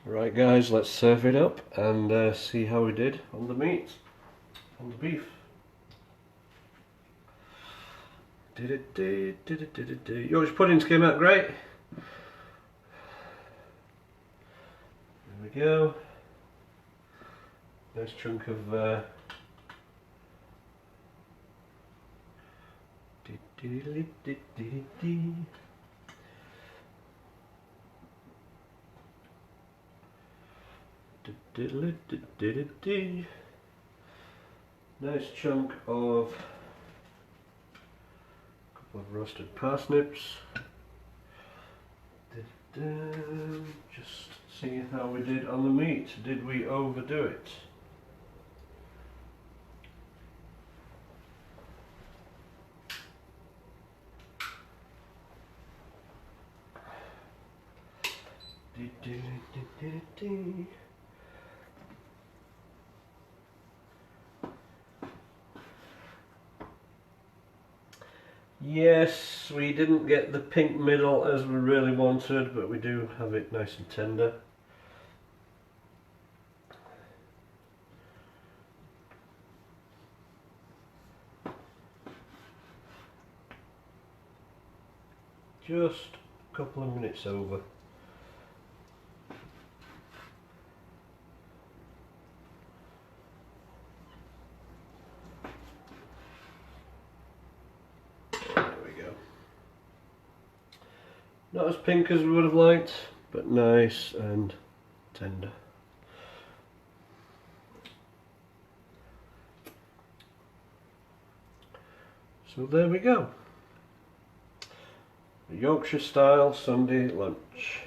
Right guys, let's serve it up and see how we did on the meat, on the beef. Yorkshire puddings came out great. There we go. Nice chunk of nice chunk of roasted parsnips. Just seeing how we did on the meat. Did we overdo it? Yes, we didn't get the pink middle as we really wanted, but we do have it nice and tender. Just a couple of minutes over. Not as pink as we would have liked, but nice and tender. So there we go. The Yorkshire style Sunday lunch.